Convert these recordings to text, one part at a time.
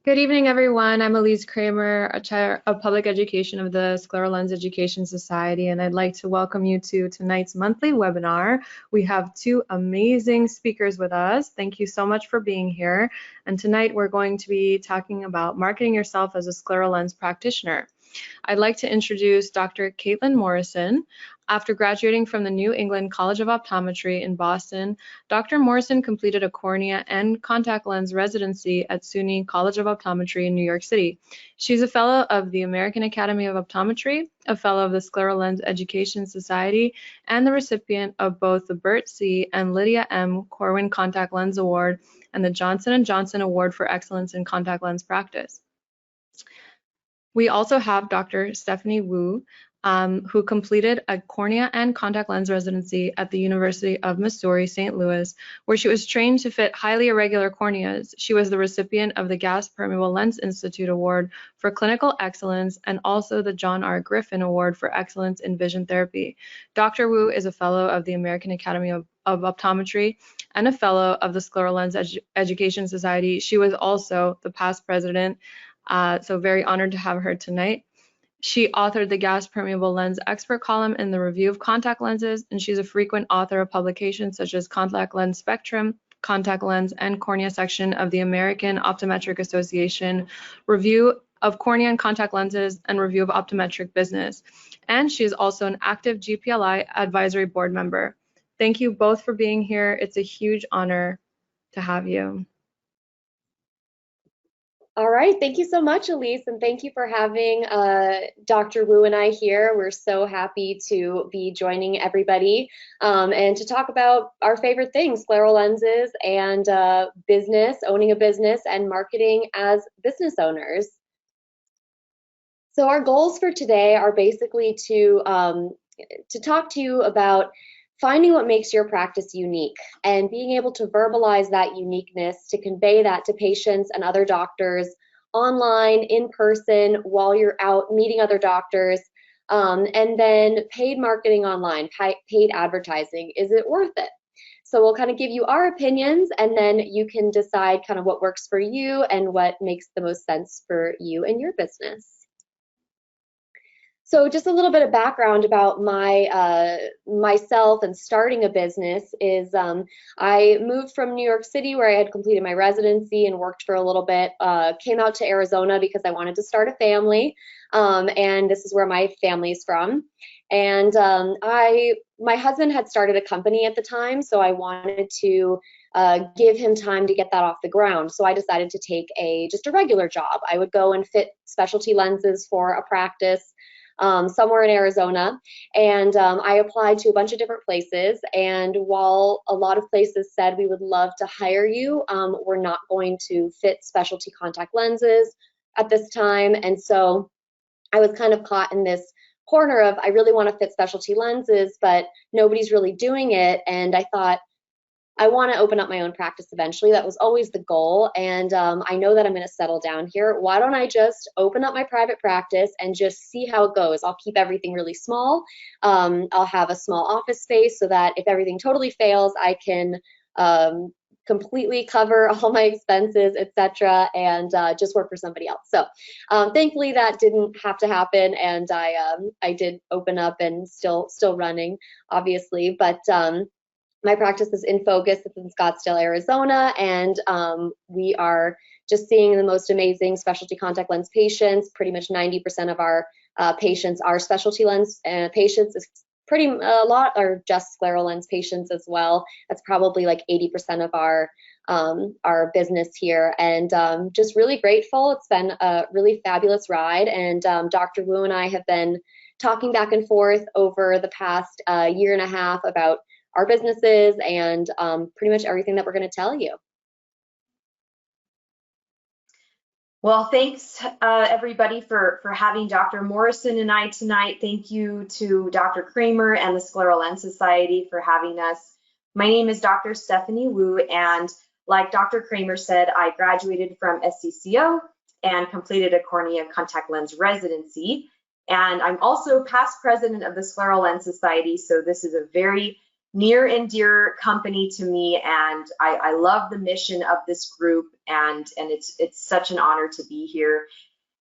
Good evening, everyone. I'm Elise Kramer, a chair of public education of the Scleral Education Society, and I'd like to welcome you to tonight's monthly webinar. We have two amazing speakers with us. Thank you so much for being here. And tonight we're going to be talking about marketing yourself as a scleral lens practitioner. I'd like to introduce Dr. Caitlin Morrison. After graduating from the New England College of Optometry in Boston, Dr. Morrison completed a cornea and contact lens residency at SUNY College of Optometry in New York City. She's a fellow of the American Academy of Optometry, a fellow of the Scleral Lens Education Society, and the recipient of both the Bert C. and Lydia M. Corwin Contact Lens Award and the Johnson & Johnson Award for Excellence in Contact Lens Practice. We also have Dr. Stephanie Wu, who completed a cornea and contact lens residency at the University of Missouri, St. Louis, where she was trained to fit highly irregular corneas. She was the recipient of the Gas Permeable Lens Institute Award for Clinical Excellence and also the John R. Griffin Award for Excellence in Vision Therapy. Dr. Wu is a fellow of the American Academy of Optometry and a fellow of the Scleral Lens Education Society. She was also the past president, so very honored to have her tonight. She authored the Gas Permeable Lens Expert column in the Review of Contact Lenses, and she's a frequent author of publications such as Contact Lens Spectrum, Contact Lens and Cornea section of the American Optometric Association, Review of Cornea and Contact Lenses, and Review of Optometric Business. And she is also an active GPLI advisory board member. Thank you both for being here. It's a huge honor to have you. All right, thank you so much, Elise, and thank you for having Dr. Wu and I here. We're so happy to be joining everybody and to talk about our favorite things, scleral lenses and business, owning a business, and marketing as business owners. So our goals for today are basically to talk to you about finding what makes your practice unique and being able to verbalize that uniqueness to convey that to patients and other doctors online, in person, while you're out meeting other doctors, and then paid marketing online, paid advertising. Is it worth it? So we'll kind of give you our opinions, and then you can decide kind of what works for you and what makes the most sense for you and your business. So just a little bit of background about myself and starting a business is I moved from New York City, where I had completed my residency and worked for a little bit, came out to Arizona because I wanted to start a family, and this is where my family's from. And my husband had started a company at the time, so I wanted to give him time to get that off the ground. So I decided to take just a regular job. I would go and fit specialty lenses for a practice somewhere in Arizona, and I applied to a bunch of different places, and while a lot of places said we would love to hire you, we're not going to fit specialty contact lenses at this time. And so I was kind of caught in this corner of, I really want to fit specialty lenses, but nobody's really doing it. And I thought, I want to open up my own practice eventually. That was always the goal, and I know that I'm going to settle down here. Why don't I just open up my private practice and just see how it goes? I'll keep everything really small. I'll have a small office space so that if everything totally fails, I can completely cover all my expenses, etc., and just work for somebody else. So thankfully that didn't have to happen, and I did open up and still running, obviously, but my practice is in Focus. It's in Scottsdale, Arizona, and we are just seeing the most amazing specialty contact lens patients. Pretty much 90% of our patients are specialty lens patients. It's a lot are just scleral lens patients as well. That's probably like 80% of our business here, and just really grateful. It's been a really fabulous ride, and Dr. Wu and I have been talking back and forth over the past year and a half about our businesses and pretty much everything that we're going to tell you. Well, thanks everybody for having Dr. Morrison and I tonight. Thank you to Dr. Kramer and the Scleral Lens Society for having us. My name is Dr. Stephanie Wu, and like Dr. Kramer said, I graduated from SCCO and completed a cornea contact lens residency. And I'm also past president of the Scleral Lens Society, so this is a very near and dear company to me, and I love the mission of this group, and it's such an honor to be here.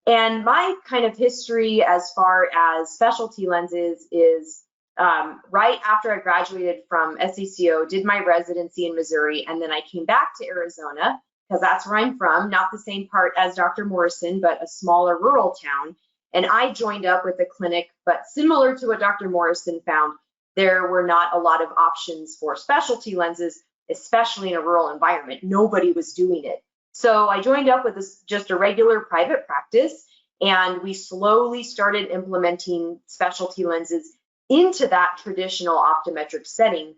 And my kind of history as far as specialty lenses is right after I graduated from SCCO, did my residency in Missouri, and then I came back to Arizona because that's where I'm from, not the same part as Dr. Morrison, but a smaller rural town. And I joined up with a clinic, but similar to what Dr. Morrison found, there were not a lot of options for specialty lenses, especially in a rural environment. Nobody was doing it. So I joined up with just a regular private practice, and we slowly started implementing specialty lenses into that traditional optometric setting.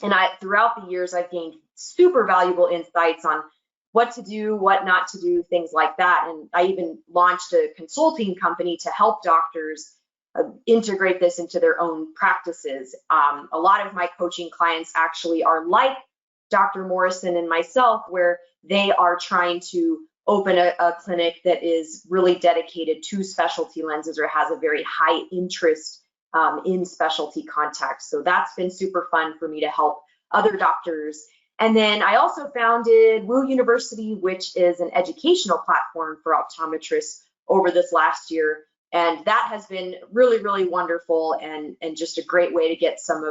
And throughout the years, I've gained super valuable insights on what to do, what not to do, things like that. And I even launched a consulting company to help doctors integrate this into their own practices. A lot of my coaching clients actually are like Dr. Morrison and myself, where they are trying to open a clinic that is really dedicated to specialty lenses or has a very high interest in specialty contacts. So that's been super fun for me to help other doctors. And then I also founded Wu University, which is an educational platform for optometrists over this last year. And that has been really, really wonderful and just a great way to get some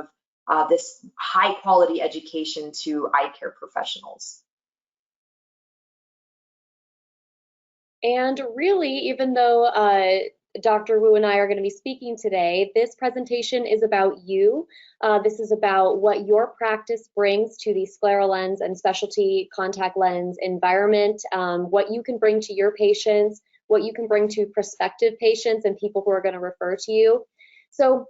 of this high quality education to eye care professionals. And really, even though Dr. Wu and I are going to be speaking today, this presentation is about you. This is about what your practice brings to the scleral lens and specialty contact lens environment, what you can bring to your patients, what you can bring to prospective patients and people who are going to refer to you. So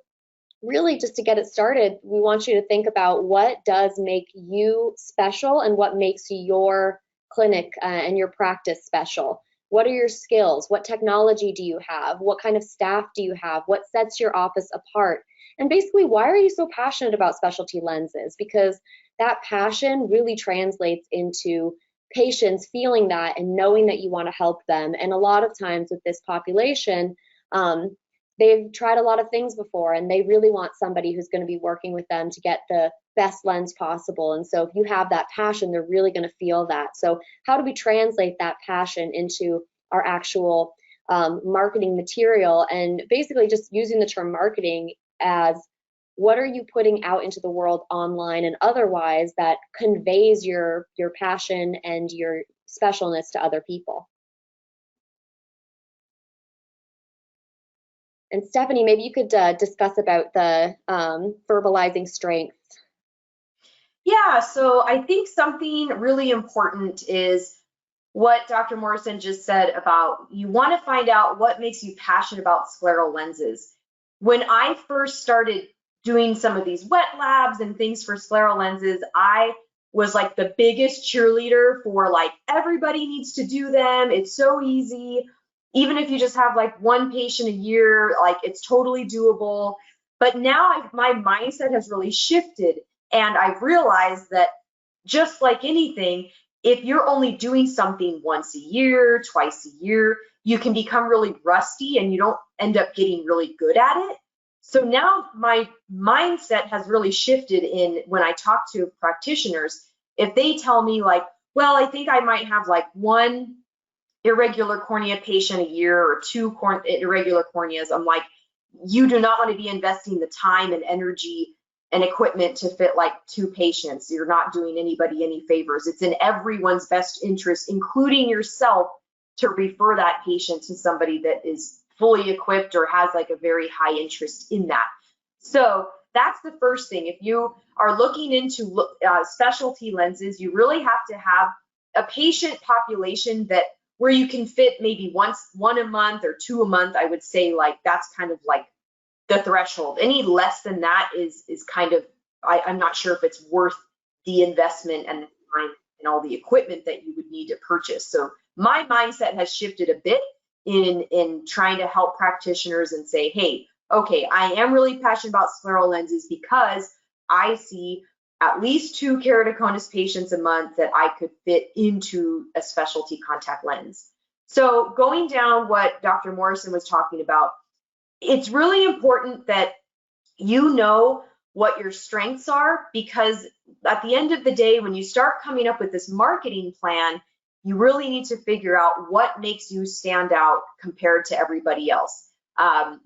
really, just to get it started, we want you to think about what does make you special and what makes your clinic and your practice special. What are your skills? What technology do you have? What kind of staff do you have? What sets your office apart? And basically, why are you so passionate about specialty lenses? Because that passion really translates into patients feeling that and knowing that you want to help them. And a lot of times with this population, they've tried a lot of things before, and they really want somebody who's going to be working with them to get the best lens possible. And so if you have that passion, they're really going to feel that. So how do we translate that passion into our actual marketing material? And basically just using the term marketing as what are you putting out into the world online and otherwise that conveys your passion and your specialness to other people. And Stephanie, maybe you could discuss about the verbalizing strengths. Yeah, so I think something really important is what Dr. Morrison just said about you want to find out what makes you passionate about scleral lenses. When I first started doing some of these wet labs and things for scleral lenses, I was like the biggest cheerleader for like everybody needs to do them. It's so easy. Even if you just have like one patient a year, like it's totally doable. But now my mindset has really shifted. And I've realized that just like anything, if you're only doing something once a year, twice a year, you can become really rusty and you don't end up getting really good at it. So now my mindset has really shifted in when I talk to practitioners. If they tell me like, well, I think I might have like one irregular cornea patient a year or two irregular corneas, I'm like, you do not want to be investing the time and energy and equipment to fit like two patients. You're not doing anybody any favors. It's in everyone's best interest, including yourself, to refer that patient to somebody that is fully equipped or has like a very high interest in that. So that's the first thing. If you are looking into specialty lenses, you really have to have a patient population that where you can fit maybe one a month or two a month. I would say like that's kind of like the threshold. Any less than that is kind of, I'm not sure if it's worth the investment and the time and all the equipment that you would need to purchase. So my mindset has shifted a bit in trying to help practitioners and say, hey, okay, I am really passionate about scleral lenses because I see at least 2 keratoconus patients a month that I could fit into a specialty contact lens. So going down what Dr. Morrison was talking about, it's really important that you know what your strengths are, because at the end of the day, when you start coming up with this marketing plan, you really need to figure out what makes you stand out compared to everybody else.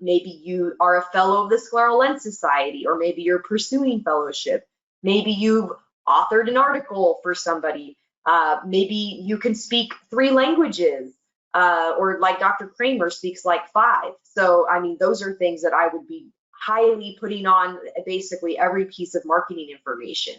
Maybe you are a fellow of the Scleral Lens Society, or maybe you're pursuing fellowship. Maybe you've authored an article for somebody. Maybe you can speak 3 languages, or like Dr. Kramer speaks like 5. So, I mean, those are things that I would be highly putting on basically every piece of marketing information.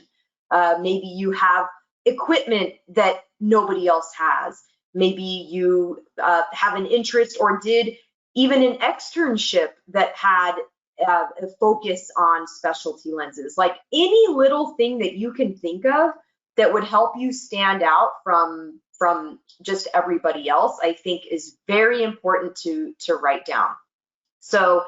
Maybe you have equipment that nobody else has. Maybe you have an interest or did even an externship that had a focus on specialty lenses. Like any little thing that you can think of that would help you stand out from just everybody else, I think is very important to write down. So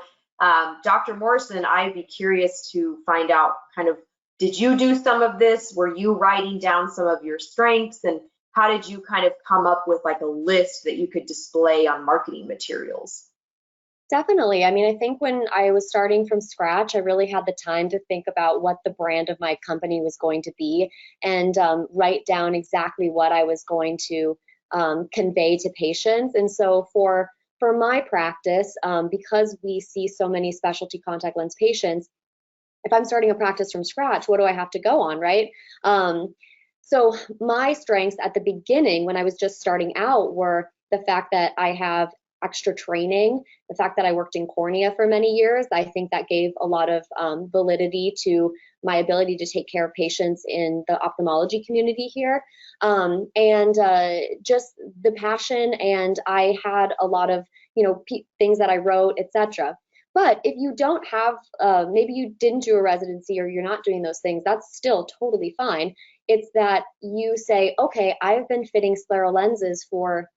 Dr. Morrison, I'd be curious to find out kind of, did you do some of this? Were you writing down some of your strengths, and how did you kind of come up with like a list that you could display on marketing materials? Definitely. I mean, I think when I was starting from scratch, I really had the time to think about what the brand of my company was going to be, and write down exactly what I was going to convey to patients. And so for my practice, because we see so many specialty contact lens patients, if I'm starting a practice from scratch, what do I have to go on, right? So my strengths at the beginning, when I was just starting out, were the fact that I have extra training, the fact that I worked in cornea for many years. I think that gave a lot of validity to my ability to take care of patients in the ophthalmology community here, and just the passion. And I had a lot of, things that I wrote, etc. But if you don't have, maybe you didn't do a residency or you're not doing those things, that's still totally fine. It's that you say, okay, I've been fitting scleral lenses for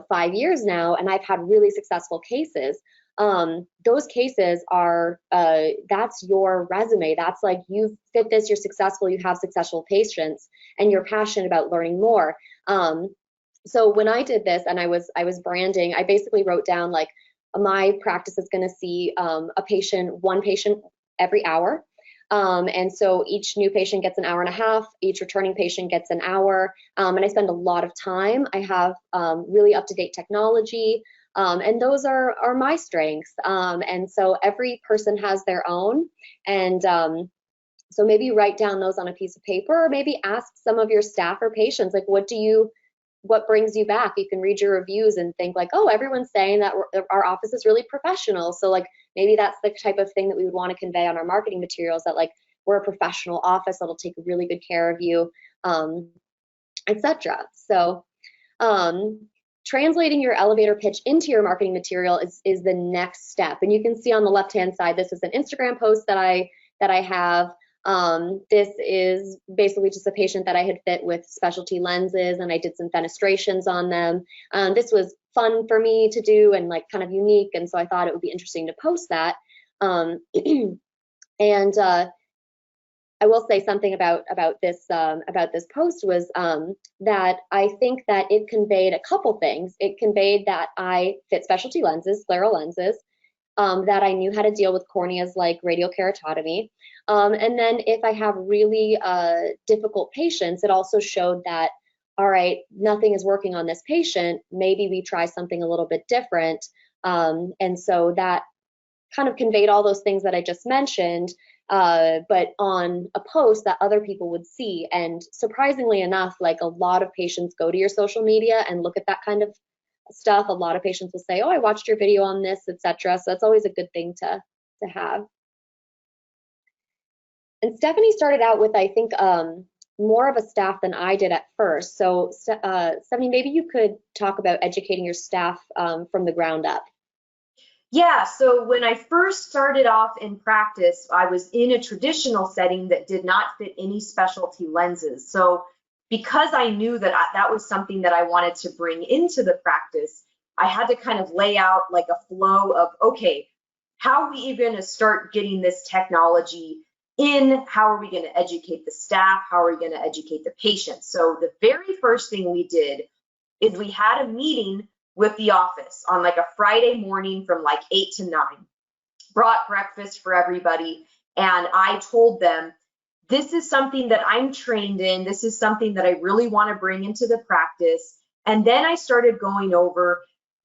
5 years now, and I've had really successful cases. Those cases are, that's your resume. That's like, you fit this, you're successful, you have successful patients, and you're passionate about learning more. So when I did this and I was branding, I basically wrote down like, my practice is going to see one patient every hour. And so each new patient gets an hour and a half, each returning patient gets an hour, and I spend a lot of time. I have really up-to-date technology, and those are my strengths. And so every person has their own, and so maybe write down those on a piece of paper, or maybe ask some of your staff or patients, like, what brings you back? You can read your reviews and think like, oh, everyone's saying that our office is really professional. So like, maybe that's the type of thing that we would want to convey on our marketing materials, that like, we're a professional office that'll take really good care of you, etc. So translating your elevator pitch into your marketing material is the next step. And you can see on the left-hand side, this is an Instagram post that I have. This is basically just a patient that I had fit with specialty lenses, and I did some fenestrations on them. This was fun for me to do and like kind of unique, and so I thought it would be interesting to post that. And I will say something about this post was that I think that it conveyed a couple things. It conveyed that I fit specialty lenses, scleral lenses, that I knew how to deal with corneas like radial keratotomy. And then if I have really difficult patients, it also showed that, all right, nothing is working on this patient, maybe we try something a little bit different. And so that kind of conveyed all those things that I just mentioned, but on a post that other people would see. And surprisingly enough, like, a lot of patients go to your social media and look at that kind of stuff. A lot of patients will say, oh, I watched your video on this, etc. So that's always a good thing to have. And Stephanie started out with, I think, more of a staff than I did at first. So Stephanie, maybe you could talk about educating your staff from the ground up. Yeah, so when I first started off in practice, I was in a traditional setting that did not fit any specialty lenses. So because I knew that that was something that I wanted to bring into the practice, I had to kind of lay out like a flow of, okay, how are we going to start getting this technology in? How are we going to educate the staff? How are we going to educate the patients? So the very first thing we did is we had a meeting with the office on like a Friday morning from like 8 to 9, brought breakfast for everybody, And I told them, this is something that I'm trained in. This is something that I really want to bring into the practice. And then I started going over,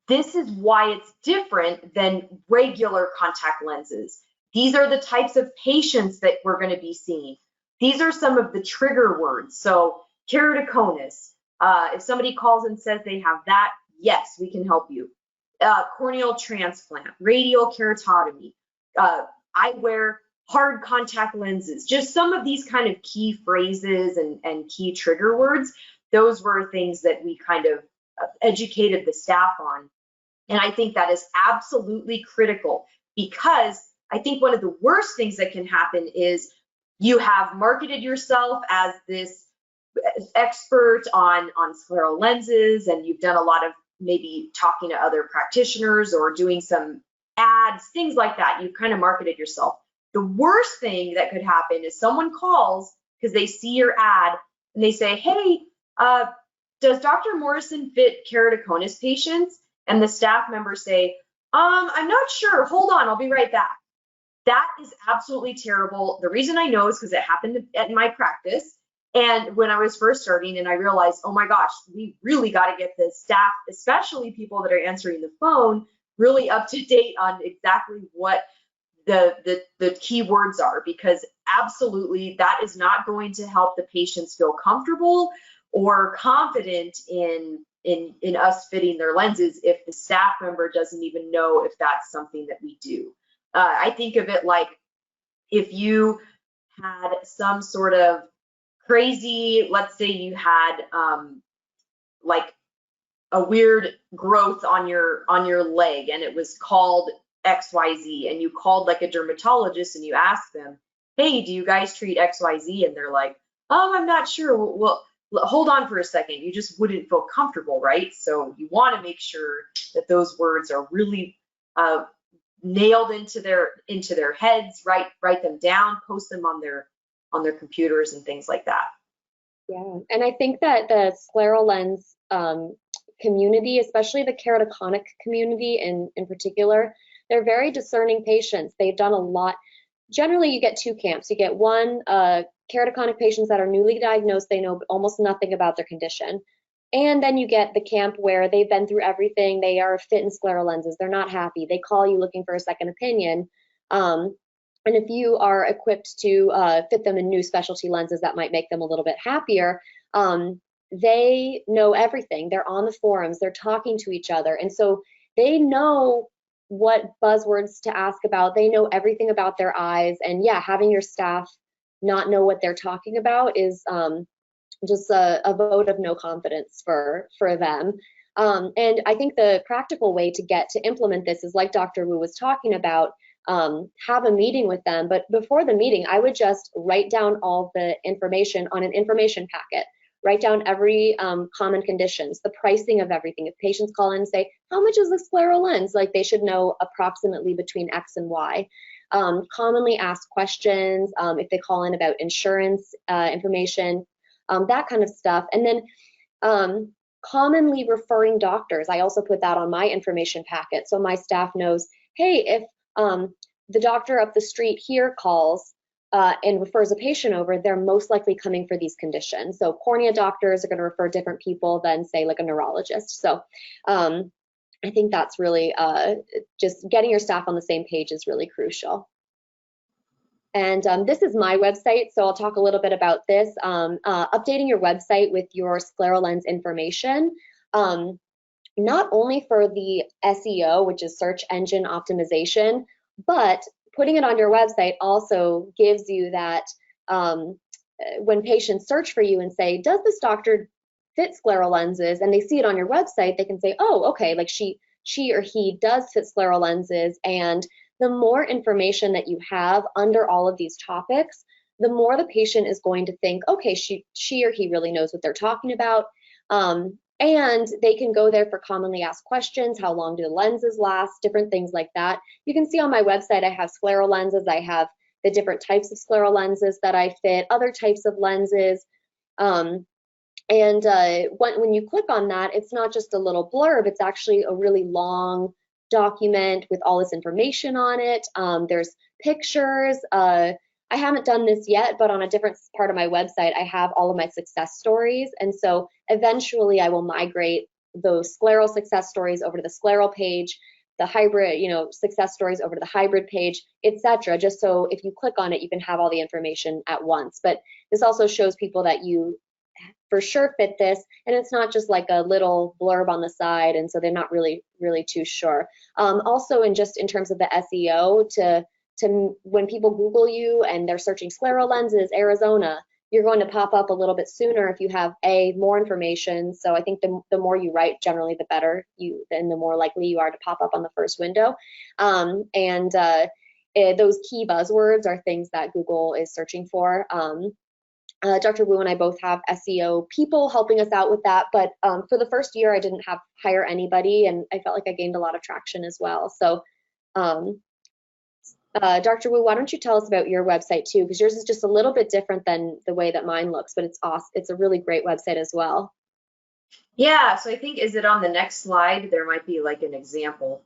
this is why it's different than regular contact lenses. These are the types of patients that we're going to be seeing. These are some of the trigger words. So keratoconus, if somebody calls and says they have that, yes, we can help you. Corneal transplant, radial keratotomy, I wear hard contact lenses, just some of these kind of key phrases and key trigger words. Those were things that we kind of educated the staff on. And I think that is absolutely critical, because I think one of the worst things that can happen is you have marketed yourself as this expert on scleral lenses, and you've done a lot of maybe talking to other practitioners or doing some ads, things like that. You've kind of marketed yourself. The worst thing that could happen is someone calls because they see your ad and they say, hey, does Dr. Morrison fit keratoconus patients? And the staff members say, I'm not sure, hold on, I'll be right back. That is absolutely terrible. The reason I know is because it happened at my practice. And when I was first starting, and I realized, oh my gosh, we really got to get the staff, especially people that are answering the phone, really up to date on exactly what the key words are, because absolutely that is not going to help the patients feel comfortable or confident in us fitting their lenses if the staff member doesn't even know if that's something that we do. I think of it like if you had some sort of crazy, let's say you had like a weird growth on your leg and it was called XYZ, and you called like a dermatologist and you asked them, hey, do you guys treat XYZ? And they're like, oh, I'm not sure. Well, hold on for a second. You just wouldn't feel comfortable, right? So you want to make sure that those words are really nailed into their heads, write them down, post them on their computers and things like that. Yeah, and I think that the scleral lens community, especially the keratoconic community in particular, they're very discerning patients. They've done a lot. Generally, you get two camps. You get one, keratoconic patients that are newly diagnosed, they know almost nothing about their condition. And then you get the camp where they've been through everything. They are fit in scleral lenses. They're not happy. They call you looking for a second opinion. And if you are equipped to fit them in new specialty lenses that might make them a little bit happier, they know everything. They're on the forums. They're talking to each other. And so they know what buzzwords to ask about. They know everything about their eyes. And yeah, having your staff not know what they're talking about is just a vote of no confidence for them. And I think the practical way to get to implement this is like Dr. Wu was talking about, have a meeting with them. But before the meeting, I would just write down all the information on an information packet. Write down every common conditions, the pricing of everything. If patients call in and say, how much is the scleral lens? Like they should know approximately between X and Y. Commonly asked questions, if they call in about insurance information, that kind of stuff. And then commonly referring doctors. I also put that on my information packet so my staff knows, hey, if the doctor up the street here calls and refers a patient over, they're most likely coming for these conditions. So cornea doctors are going to refer different people than, say, like a neurologist. So I think that's really just getting your staff on the same page is really crucial. And this is my website, so I'll talk a little bit about this. Updating your website with your scleral lens information, not only for the SEO, which is search engine optimization, but putting it on your website also gives you that when patients search for you and say, does this doctor fit scleral lenses? And they see it on your website, they can say, oh, okay, like she or he does fit scleral lenses. And the more information that you have under all of these topics, the more the patient is going to think, okay, she or he really knows what they're talking about. And they can go there for commonly asked questions. How long do the lenses last? Different things like that. You can see on my website, I have scleral lenses. I have the different types of scleral lenses that I fit, other types of lenses. When you click on that, it's not just a little blurb. It's actually a really long document with all this information on it. There's pictures. I haven't done this yet, but on a different part of my website, I have all of my success stories. And so eventually I will migrate those Scleral success stories over to the Scleral page, the hybrid, success stories over to the hybrid page, etc. Just so if you click on it, you can have all the information at once. But this also shows people that you for sure fit this, and it's not just like a little blurb on the side, and so they're not really too sure. Also, in terms of the SEO, to when people Google you and they're searching scleral lenses Arizona, you're going to pop up a little bit sooner if you have more information. So I think the more you write, generally the better and the more likely you are to pop up on the first window. Those key buzzwords are things that Google is searching for. Dr. Wu and I both have SEO people helping us out with that, but for the first year I didn't hire anybody, and I felt like I gained a lot of traction as well. So Dr. Wu, why don't you tell us about your website too, because yours is just a little bit different than the way that mine looks, but it's awesome. It's a really great website as well. Yeah, so I think, is it on the next slide? There might be like an example.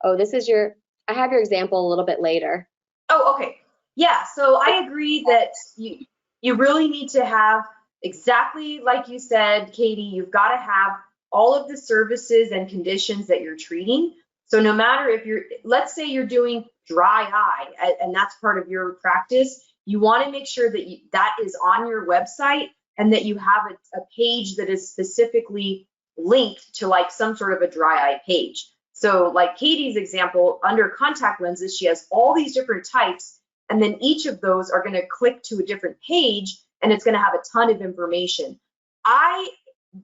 Oh, I have your example a little bit later. Oh, okay. Yeah, so I agree that you really need to have, exactly like you said, Katie, you've got to have all of the services and conditions that you're treating. So no matter if let's say you're doing dry eye, and that's part of your practice, you want to make sure that that is on your website, and that you have a page that is specifically linked to like some sort of a dry eye page. So like Katie's example, under contact lenses, she has all these different types, and then each of those are going to click to a different page, and it's going to have a ton of information. I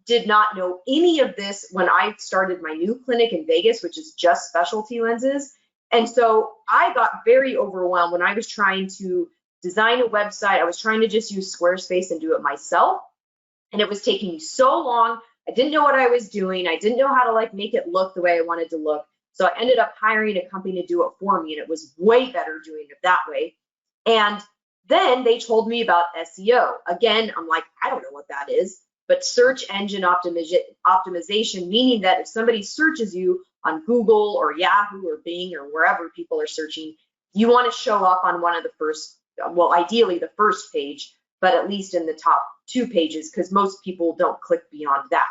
did not know any of this when I started my new clinic in Vegas, which is just specialty lenses. And so I got very overwhelmed when I was trying to design a website. I was trying to just use Squarespace and do it myself. And it was taking me so long. I didn't know what I was doing. I didn't know how to like make it look the way I wanted to look. So I ended up hiring a company to do it for me, and it was way better doing it that way. And then they told me about SEO. Again, I'm like, I don't know what that is, but search engine optimization, meaning that if somebody searches you on Google or Yahoo or Bing or wherever people are searching, you want to show up on one of the first, well, ideally the first page, but at least in the top 2 pages, because most people don't click beyond that.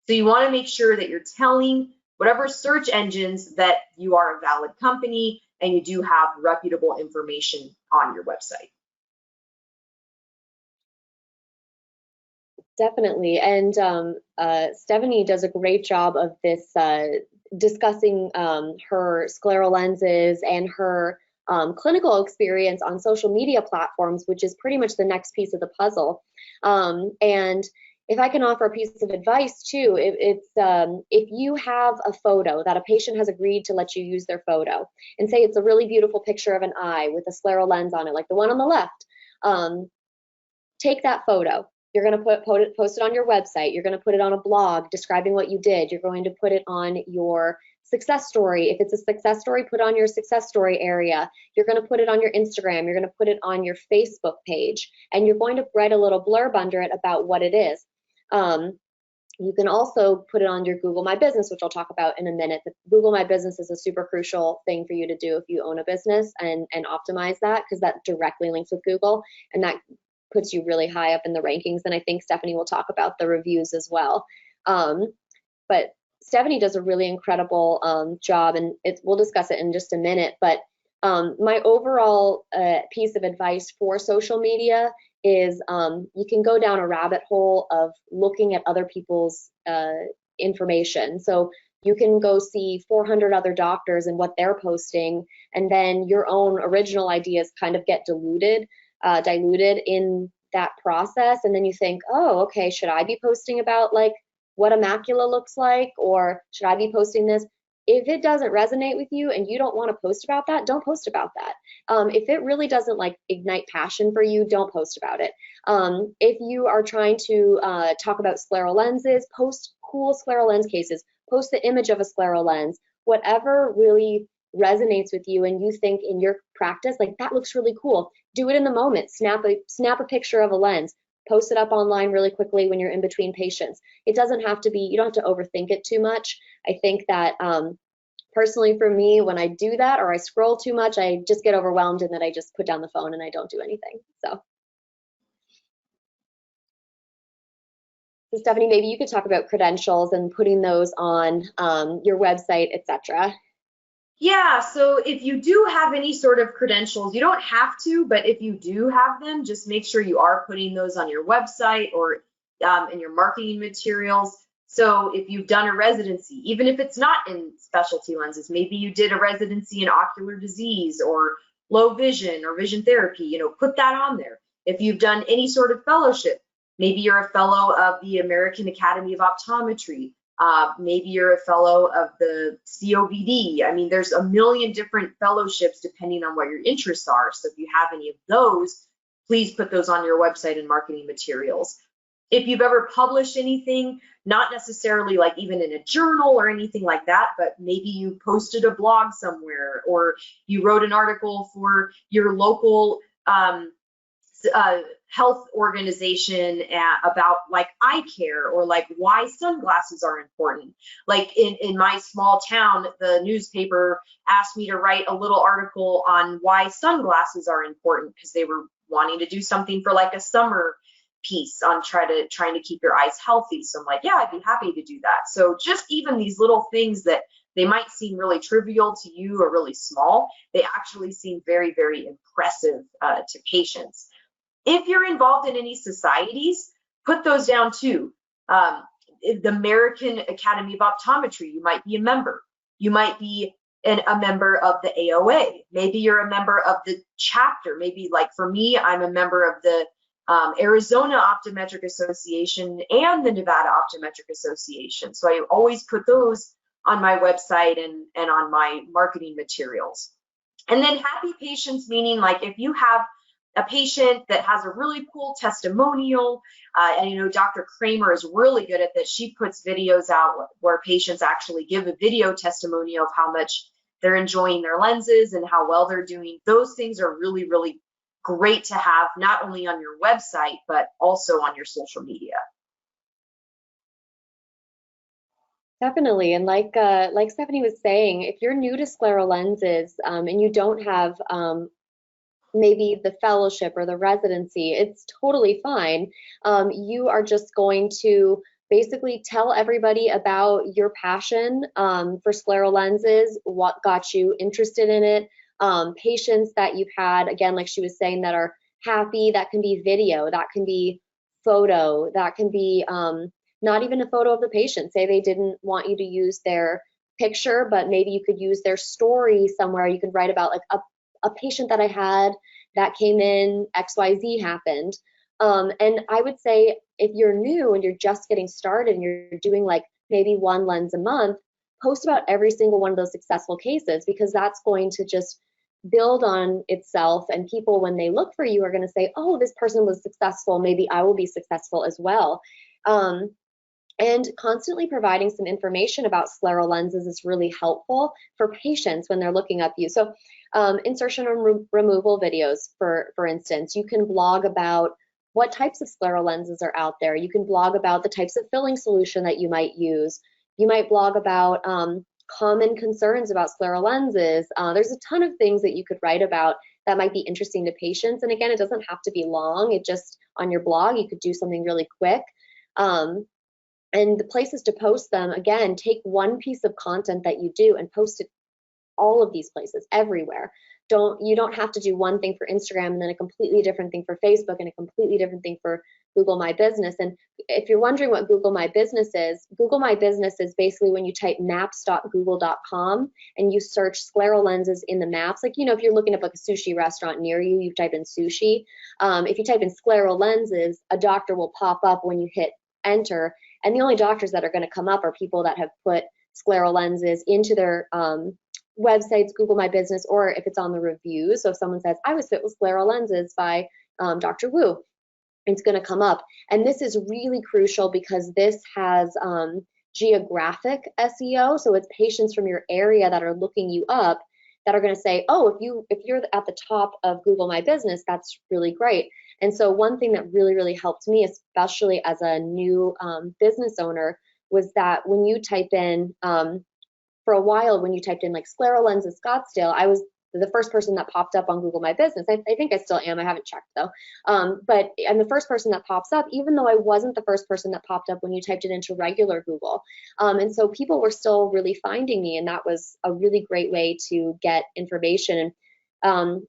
So you want to make sure that you're telling whatever search engines that you are a valid company and you do have reputable information on your website. Definitely, and Stephanie does a great job of this, discussing her scleral lenses and her clinical experience on social media platforms, which is pretty much the next piece of the puzzle. And if I can offer a piece of advice too, if you have a photo that a patient has agreed to let you use their photo, and say it's a really beautiful picture of an eye with a scleral lens on it, like the one on the left, take that photo. You're going to post it on your website. You're going to put it on a blog describing what you did. You're going to put it on your success story. If it's a success story, put it on your success story area. You're going to put it on your Instagram. You're going to put it on your Facebook page, and you're going to write a little blurb under it about what it is. You can also put it on your Google My Business, which I'll talk about in a minute. But Google My Business is a super crucial thing for you to do if you own a business, and optimize that, because that directly links with Google, and that puts you really high up in the rankings. And I think Stephanie will talk about the reviews as well. But Stephanie does a really incredible job, and we'll discuss it in just a minute. But my overall piece of advice for social media is you can go down a rabbit hole of looking at other people's information. So you can go see 400 other doctors and what they're posting, and then your own original ideas kind of get diluted in that process. And then you think, oh, okay, should I be posting about like what a macula looks like, or should I be posting this? If it doesn't resonate with you and you don't want to post about that, don't post about that. If it really doesn't like ignite passion for you, don't post about it. If you are trying to talk about scleral lenses, post cool scleral lens cases, post the image of a scleral lens, whatever really resonates with you and you think in your practice, like that looks really cool. Do it in the moment. Snap a picture of a lens, post it up online really quickly when you're in between patients. It doesn't have to be, you don't have to overthink it too much. I think that Personally, for me, when I do that or I scroll too much, I just get overwhelmed and then I just put down the phone and I don't do anything. So Stephanie, maybe you could talk about credentials and putting those on your website, etc. Yeah, so if you do have any sort of credentials, you don't have to, but if you do have them, just make sure you are putting those on your website or in your marketing materials. So if you've done a residency, even if it's not in specialty lenses, maybe you did a residency in ocular disease or low vision or vision therapy, you know, put that on there. If you've done any sort of fellowship, maybe you're a fellow of the American Academy of Optometry, maybe you're a fellow of the COVD. I mean, there's a million different fellowships depending on what your interests are. So if you have any of those, please put those on your website and marketing materials. If you've ever published anything, not necessarily like even in a journal or anything like that, but maybe you posted a blog somewhere or you wrote an article for your local health organization about like eye care or like why sunglasses are important. Like in my small town, the newspaper asked me to write a little article on why sunglasses are important because they were wanting to do something for like a summer piece on trying to keep your eyes healthy. So I'm like, yeah, I'd be happy to do that. So just even these little things that they might seem really trivial to you or really small, they actually seem very, very impressive to patients. If you're involved in any societies, put those down too. The American Academy of Optometry, you might be a member. You might be a member of the AOA. Maybe you're a member of the chapter. Maybe like for me, I'm a member of the Arizona Optometric Association and the Nevada Optometric Association. So I always put those on my website and on my marketing materials. And then happy patients, meaning like if you have a patient that has a really cool testimonial, and you know, Dr. Kramer is really good at this. She puts videos out where patients actually give a video testimonial of how much they're enjoying their lenses and how well they're doing. Those things are really, really great to have, not only on your website, but also on your social media. Definitely, and like Stephanie was saying, if you're new to scleral lenses and you don't have maybe the fellowship or the residency, it's totally fine. You are just going to basically tell everybody about your passion for scleral lenses, what got you interested in it, patients that you've had, again, like she was saying, that are happy. That can be video, that can be photo, that can be not even a photo of the patient. Say they didn't want you to use their picture, but maybe you could use their story somewhere. You could write about like a patient that I had that came in, XYZ happened. And I would say if you're new and you're just getting started and you're doing like maybe one lens a month, post about every single one of those successful cases, because that's going to just build on itself, and people, when they look for you, are going to say, oh, this person was successful, maybe I will be successful as well. And constantly providing some information about scleral lenses is really helpful for patients when they're looking up you. So insertion and removal videos, for instance, you can blog about what types of scleral lenses are out there. You can blog about the types of filling solution that you might use. You might blog about common concerns about scleral lenses. There's a ton of things that you could write about that might be interesting to patients. And again, it doesn't have to be long. It just, on your blog, you could do something really quick. And the places to post them, again, take one piece of content that you do and post it all of these places, everywhere. You don't have to do one thing for Instagram and then a completely different thing for Facebook and a completely different thing for Google My Business. And if you're wondering what Google My Business is basically when you type maps.google.com and you search scleral lenses in the maps. Like, you know, if you're looking up like a sushi restaurant near you, you type in sushi. If you type in scleral lenses, a doctor will pop up when you hit enter. And the only doctors that are going to come up are people that have put scleral lenses into their websites, Google My Business, or if it's on the reviews. So if someone says, I was fit with scleral lenses by Dr. Wu, it's going to come up. And this is really crucial because this has geographic SEO. So it's patients from your area that are looking you up that are going to say, oh, if you're at the top of Google My Business, that's really great. And so one thing that really, really helped me, especially as a new business owner, was that when you type in for a while, when you typed in like scleral lenses Scottsdale, I was the first person that popped up on Google My Business. I think I still am. I haven't checked though. But I'm the first person that pops up, even though I wasn't the first person that popped up when you typed it into regular Google. And so people were still really finding me, and that was a really great way to get information. And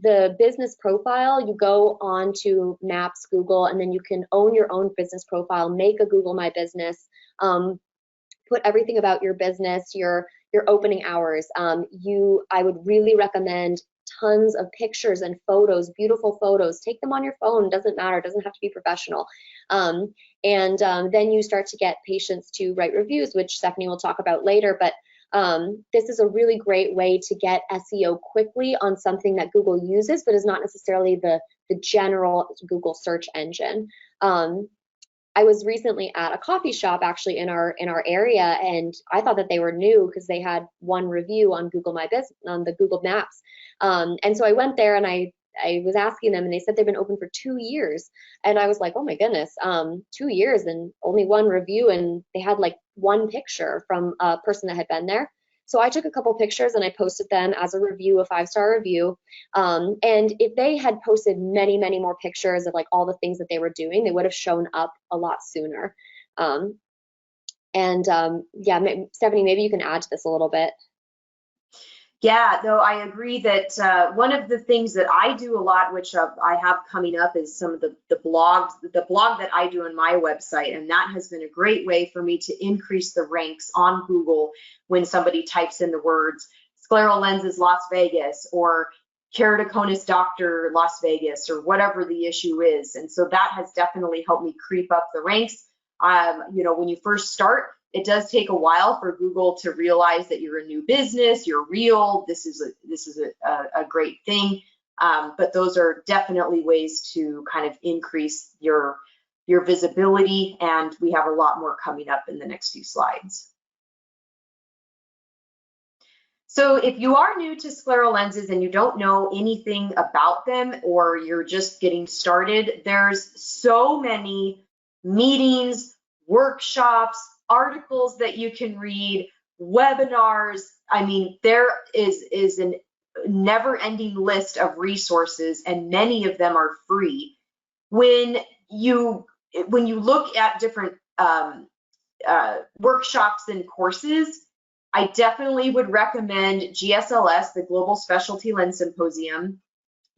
the business profile, you go on to Maps, Google, and then you can own your own business profile, make a Google My Business, put everything about your business, your opening hours. I would really recommend tons of pictures and photos, beautiful photos. Take them on your phone, doesn't matter, doesn't have to be professional. Then you start to get patients to write reviews, which Stephanie will talk about later. But this is a really great way to get SEO quickly on something that Google uses, but is not necessarily the general Google search engine. I was recently at a coffee shop actually in our area, and I thought that they were new because they had one review on Google My Business, on the Google Maps. And so I went there and I was asking them, and they said they've been open for 2 years. And I was like, oh my goodness, 2 years and only one review, and they had like one picture from a person that had been there. So I took a couple pictures and I posted them as a review, a 5-star review. And if they had posted many, many more pictures of like all the things that they were doing, they would have shown up a lot sooner. Yeah, Stephanie, maybe you can add to this a little bit. Yeah, no, I agree that one of the things that I do a lot, which I have coming up, is some of the blog that I do on my website, and that has been a great way for me to increase the ranks on Google when somebody types in the words scleral lenses Las Vegas or keratoconus doctor Las Vegas or whatever the issue is. And so that has definitely helped me creep up the ranks. When you first start, it does take a while for Google to realize that you're a new business, you're real, this is a great thing. But those are definitely ways to kind of increase your visibility, and we have a lot more coming up in the next few slides. So if you are new to scleral lenses and you don't know anything about them, or you're just getting started, there's so many meetings, workshops, articles that you can read, webinars. I mean, there is a never-ending list of resources, and many of them are free. When you look at different workshops and courses, I definitely would recommend GSLS, the Global Specialty Lens Symposium.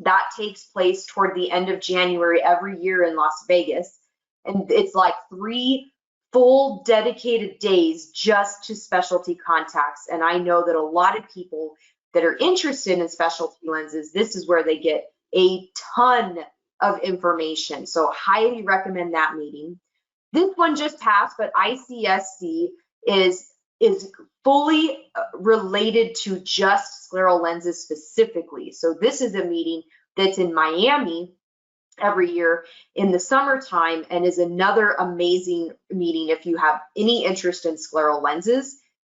That takes place toward the end of January every year in Las Vegas. And it's like 3 full dedicated days just to specialty contacts. And I know that a lot of people that are interested in specialty lenses, this is where they get a ton of information. So highly recommend that meeting. This one just passed, but ICSC is fully related to just scleral lenses specifically. So this is a meeting that's in Miami every year in the summertime, and is another amazing meeting if you have any interest in scleral lenses.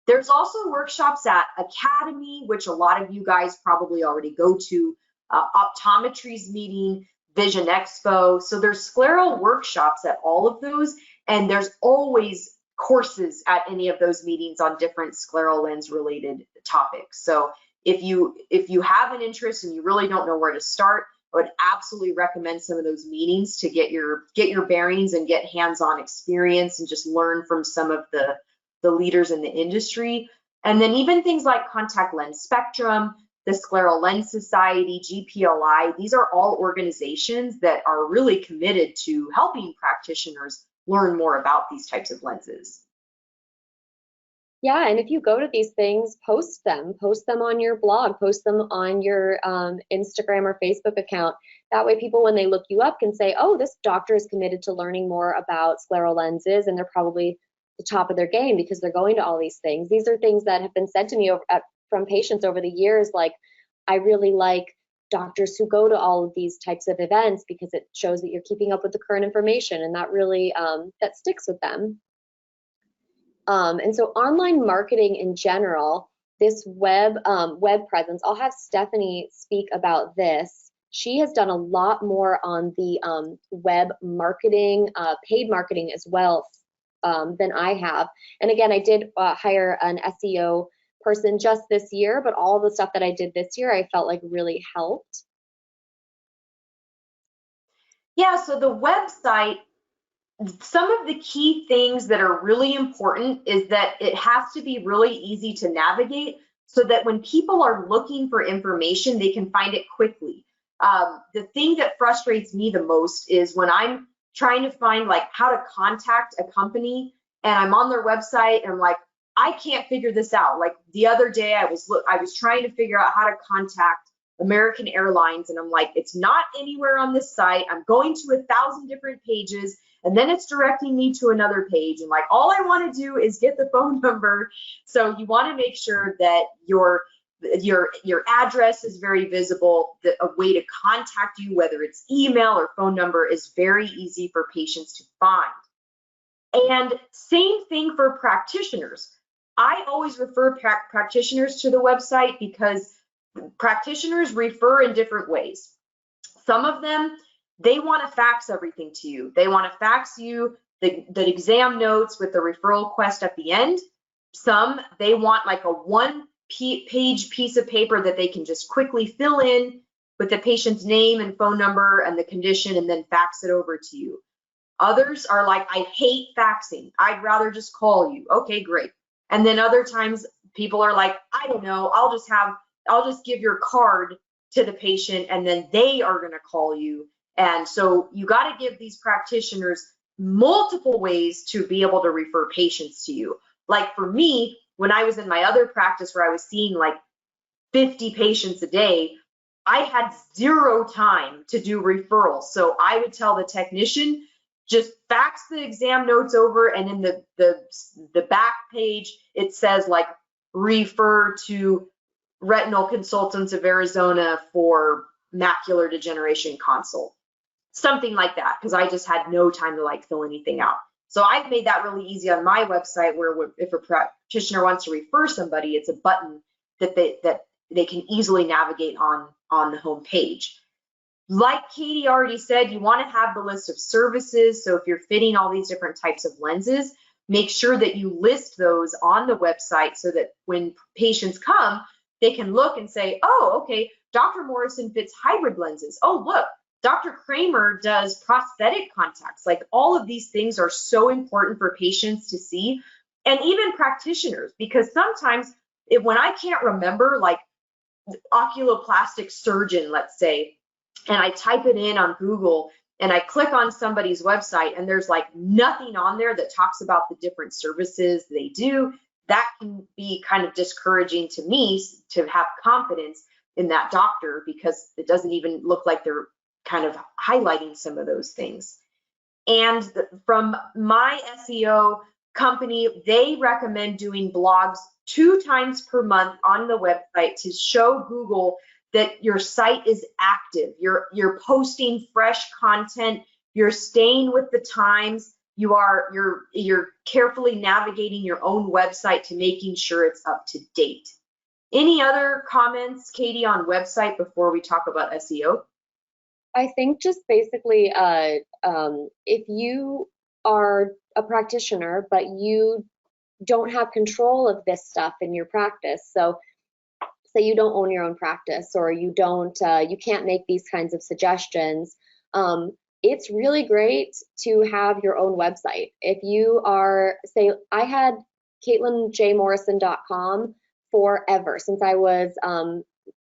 There's also workshops at Academy, which a lot of you guys probably already go to, optometry's meeting, Vision Expo. So there's scleral workshops at all of those, and there's always courses at any of those meetings on different scleral lens related topics. So if you have an interest and you really don't know where to start, I would absolutely recommend some of those meetings to get your bearings and get hands-on experience and just learn from some of the leaders in the industry. And then even things like Contact Lens Spectrum, the Scleral Lens Society, GPLI, these are all organizations that are really committed to helping practitioners learn more about these types of lenses. Yeah, and if you go to these things, post them on your blog, post them on your Instagram or Facebook account. That way people, when they look you up, can say, oh, this doctor is committed to learning more about scleral lenses, and they're probably the top of their game because they're going to all these things. These are things that have been said to me from patients over the years, like, I really like doctors who go to all of these types of events because it shows that you're keeping up with the current information, and that really that sticks with them. And so online marketing in general, this web presence, I'll have Stephanie speak about this. She has done a lot more on the web marketing, paid marketing as well than I have. And again, I did hire an SEO person just this year, but all the stuff that I did this year, I felt like really helped. Yeah, so the website, some of the key things that are really important is that it has to be really easy to navigate so that when people are looking for information, they can find it quickly. The thing that frustrates me the most is when I'm trying to find like how to contact a company and I'm on their website and I'm like, I can't figure this out. Like the other day I was trying to figure out how to contact American Airlines and I'm like, it's not anywhere on this site. I'm going to 1,000 different pages and then it's directing me to another page. And like, all I want to do is get the phone number. So you want to make sure that your address is very visible, that a way to contact you, whether it's email or phone number, is very easy for patients to find. And same thing for practitioners. I always refer practitioners to the website because practitioners refer in different ways. Some of them, they want to fax everything to you. They want to fax you the exam notes with the referral request at the end. Some, they want like a one-page piece of paper that they can just quickly fill in with the patient's name and phone number and the condition and then fax it over to you. Others are like, I hate faxing. I'd rather just call you. Okay, great. And then other times people are like, I don't know, I'll just give your card to the patient and then they are going to call you. And so you got to give these practitioners multiple ways to be able to refer patients to you. Like for me, when I was in my other practice where I was seeing like 50 patients a day, I had zero time to do referrals. So I would tell the technician, just fax the exam notes over, and in the back page, it says like refer to Retinal Consultants of Arizona for macular degeneration consult. Something like that, because I just had no time to like fill anything out. So I've made that really easy on my website where if a practitioner wants to refer somebody, it's a button that they can easily navigate on the home page. Like Katie already said, you want to have the list of services. So if you're fitting all these different types of lenses, make sure that you list those on the website so that when patients come, they can look and say, oh, okay, Dr. Morrison fits hybrid lenses. Oh, look, Dr. Kramer does prosthetic contacts. Like all of these things are so important for patients to see, and even practitioners, because sometimes when I can't remember, like oculoplastic surgeon, let's say, and I type it in on Google and I click on somebody's website and there's like nothing on there that talks about the different services they do, that can be kind of discouraging to me to have confidence in that doctor because it doesn't even look like they're kind of highlighting some of those things. And from my SEO company, they recommend doing blogs 2 times per month on the website to show Google that your site is active. You're posting fresh content. You're staying with the times. You're carefully navigating your own website to making sure it's up to date. Any other comments, Katie, on website before we talk about SEO? I think just basically, if you are a practitioner, but you don't have control of this stuff in your practice, so say you don't own your own practice or you can't make these kinds of suggestions, it's really great to have your own website. If you are, say, I had CaitlinJMorrison.com forever, since I was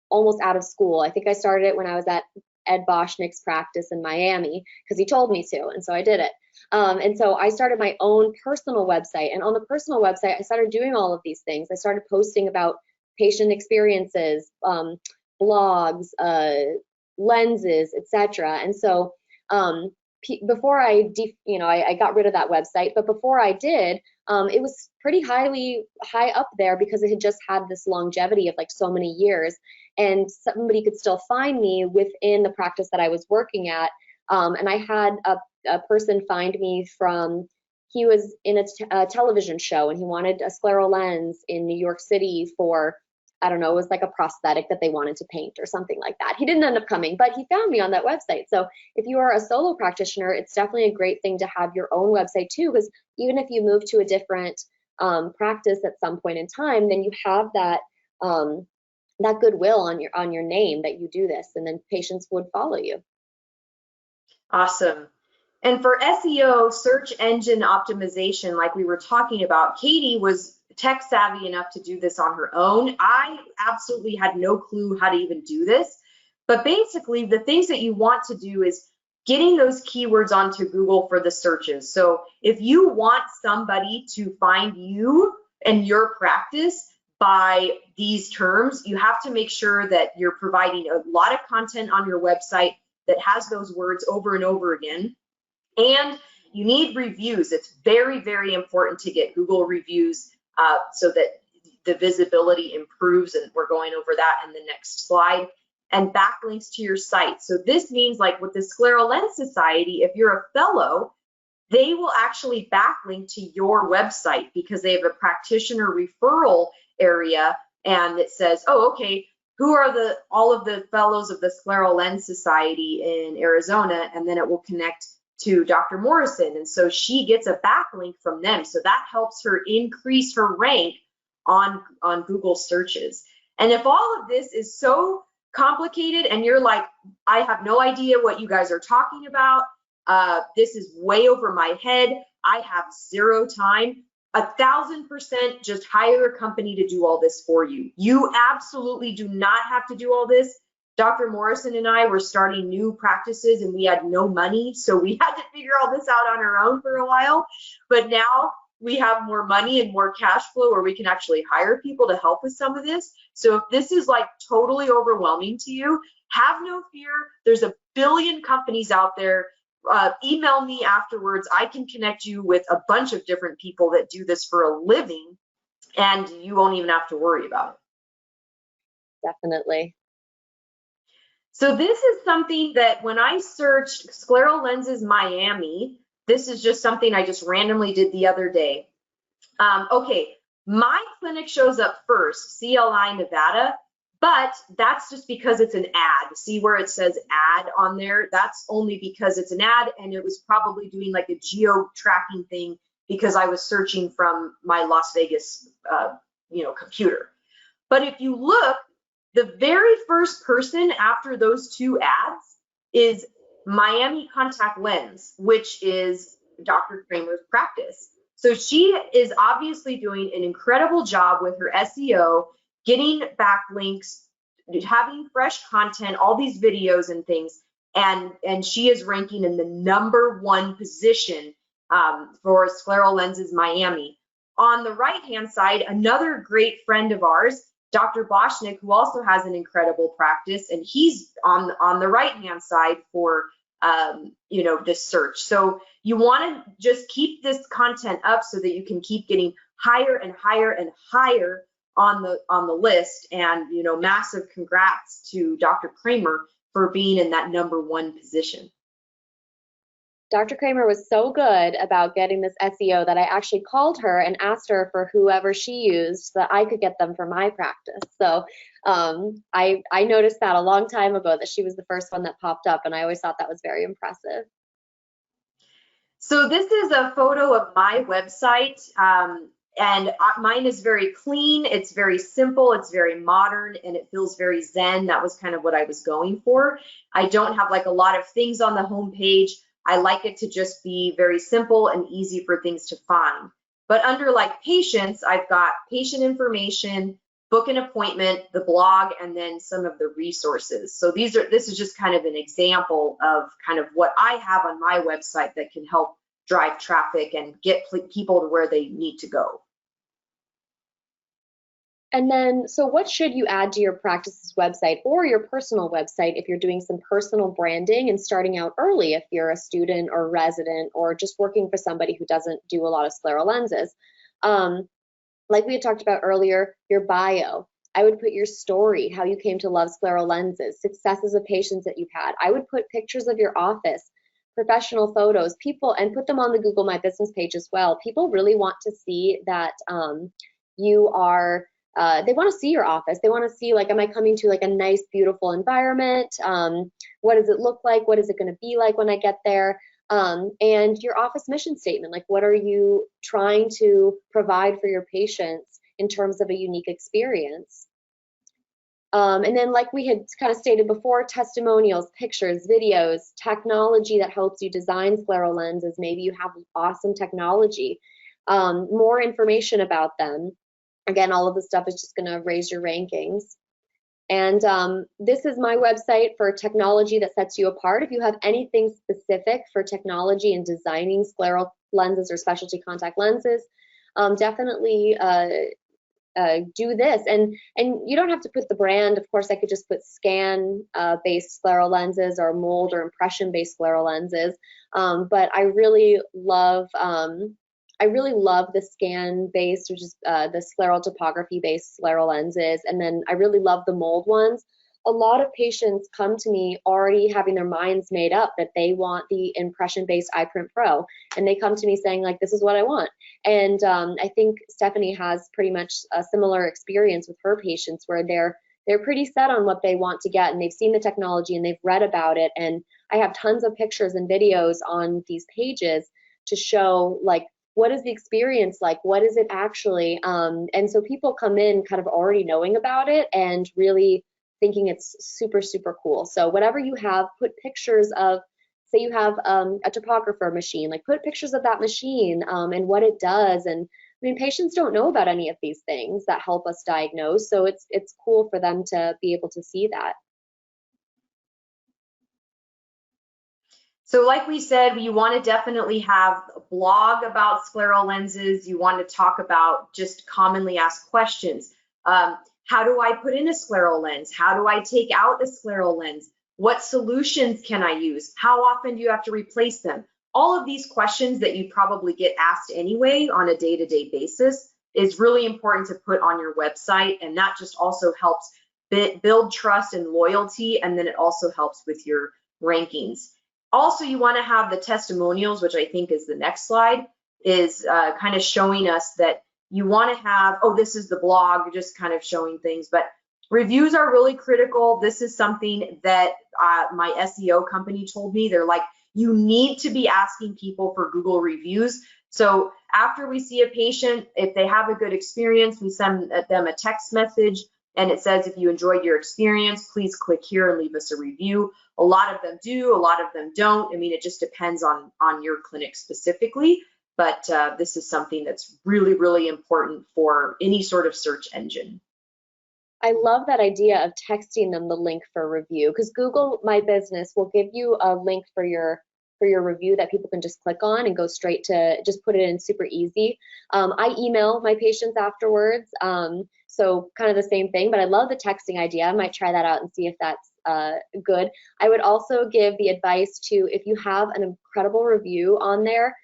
almost out of school. I think I started it when I was at Ed Boschnick's practice in Miami because he told me to, and so I did it. And so I started my own personal website, and on the personal website, I started doing all of these things. I started posting about patient experiences, blogs, lenses, etc. And so before I got rid of that website, but before I did, it was pretty high up there because it had just had this longevity of like so many years, and somebody could still find me within the practice that I was working at. And I had a person find me he was in a television show and he wanted a scleral lens in New York City for, I don't know, it was like a prosthetic that they wanted to paint or something like that. He didn't end up coming, but he found me on that website. So if you are a solo practitioner, it's definitely a great thing to have your own website too, because even if you move to a different practice at some point in time, then you have that that goodwill on your name that you do this, and then patients would follow you. Awesome. And for SEO, search engine optimization, like we were talking about, Katie was tech savvy enough to do this on her own. I absolutely had no clue how to even do this. But basically, the things that you want to do is getting those keywords onto Google for the searches. So if you want somebody to find you and your practice by these terms, you have to make sure that you're providing a lot of content on your website that has those words over and over again. And you need reviews. It's very, very important to get Google reviews so that the visibility improves, and we're going over that in the next slide. And backlinks to your site. So this means, like with the Scleral Lens Society, if you're a fellow, they will actually backlink to your website because they have a practitioner referral area, and it says, oh, okay, who are all of the fellows of the Scleral Lens Society in Arizona, and then it will connect to Dr. Morrison, and so she gets a backlink from them. So that helps her increase her rank on Google searches. And if all of this is so complicated and you're like, I have no idea what you guys are talking about, this is way over my head, I have zero time, 1000% just hire a company to do all this for you. You absolutely do not have to do all this. Dr. Morrison and I were starting new practices and we had no money, so we had to figure all this out on our own for a while. But now we have more money and more cash flow where we can actually hire people to help with some of this. So if this is like totally overwhelming to you, have no fear. There's a billion companies out there. Email me afterwards. I can connect you with a bunch of different people that do this for a living, and you won't even have to worry about it. Definitely. So this is something that when I searched Scleral Lenses Miami, this is just something I just randomly did the other day. Okay, my clinic shows up first, CLI Nevada, but that's just because it's an ad. See where it says ad on there? That's only because it's an ad, and it was probably doing like a geo tracking thing because I was searching from my Las Vegas, computer. But if you look, the very first person after those two ads is Miami Contact Lens, which is Dr. Kramer's practice. So she is obviously doing an incredible job with her SEO, getting backlinks, having fresh content, all these videos and things, and she is ranking in the #1 position for Scleral Lenses Miami. On the right-hand side, another great friend of ours, Dr. Boschnick, who also has an incredible practice, and he's on the right-hand side for this search. So you want to just keep this content up so that you can keep getting higher and higher and higher on the list. And massive congrats to Dr. Kramer for being in that #1 position. Dr. Kramer was so good about getting this SEO that I actually called her and asked her for whoever she used so that I could get them for my practice. So I noticed that a long time ago, that she was the first one that popped up, and I always thought that was very impressive. So this is a photo of my website, and mine is very clean, it's very simple, it's very modern, and it feels very zen. That was kind of what I was going for. I don't have like a lot of things on the home page. I like it to just be very simple and easy for things to find. But under like patients, I've got patient information, book an appointment, the blog, and then some of the resources. So this is just kind of an example of kind of what I have on my website that can help drive traffic and get people to where they need to go. And then, so what should you add to your practice's website or your personal website if you're doing some personal branding and starting out early, if you're a student or resident or just working for somebody who doesn't do a lot of scleral lenses? Like we had talked about earlier, your bio. I would put your story, how you came to love scleral lenses, successes of patients that you've had. I would put pictures of your office, professional photos, people, and put them on the Google My Business page as well. People really want to see that you are, they want to see your office. They want to see, like, am I coming to like a nice, beautiful environment? What does it look like? What is it going to be like when I get there? and your office mission statement, like what are you trying to provide for your patients in terms of a unique experience. And then, like we had kind of stated before, testimonials, pictures, videos, technology that helps you design scleral lenses. Maybe you have awesome technology, more information about them. Again, all of this stuff is just going to raise your rankings. And this is my website for technology that sets you apart. If you have anything specific for technology and designing scleral lenses or specialty contact lenses, definitely do this. And you don't have to put the brand. Of course, I could just put scan based scleral lenses or mold or impression based scleral lenses. But I really love the scan based, which is the scleral topography based scleral lenses. And then I really love the mold ones. A lot of patients come to me already having their minds made up that they want the impression-based iPrint Pro, and they come to me saying like, this is what I want. And I think Stephanie has pretty much a similar experience with her patients where they're pretty set on what they want to get, and they've seen the technology and they've read about it. And I have tons of pictures and videos on these pages to show like, what is the experience like? What is it actually? And so people come in kind of already knowing about it and really thinking it's super, super cool. So whatever you have, put pictures of, say you have a topographer machine, like put pictures of that machine and what it does. And I mean, patients don't know about any of these things that help us diagnose. So it's cool for them to be able to see that. So like we said, you want to definitely have a blog about scleral lenses. You want to talk about just commonly asked questions. How do I put in a scleral lens? How do I take out a scleral lens? What solutions can I use? How often do you have to replace them? All of these questions that you probably get asked anyway on a day-to-day basis is really important to put on your website, and that just also helps build trust and loyalty, and then it also helps with your rankings. Also, you want to have the testimonials, which I think is the next slide, is kind of showing us that you want to have, oh, this is the blog, just kind of showing things, but reviews are really critical. This is something that my SEO company told me. They're like, you need to be asking people for Google reviews. So after we see a patient, if they have a good experience, we send them a text message and it says, if you enjoyed your experience, please click here and leave us a review. A lot of them do, a lot of them don't. I mean, it just depends on your clinic specifically. But this is something that's really, really important for any sort of search engine. I love that idea of texting them the link for review, because Google My Business will give you a link for your review that people can just click on and go straight to, just put it in super easy. I email my patients afterwards, so kind of the same thing, but I love the texting idea. I might try that out and see if that's good. I would also give the advice to, if you have an incredible review on there,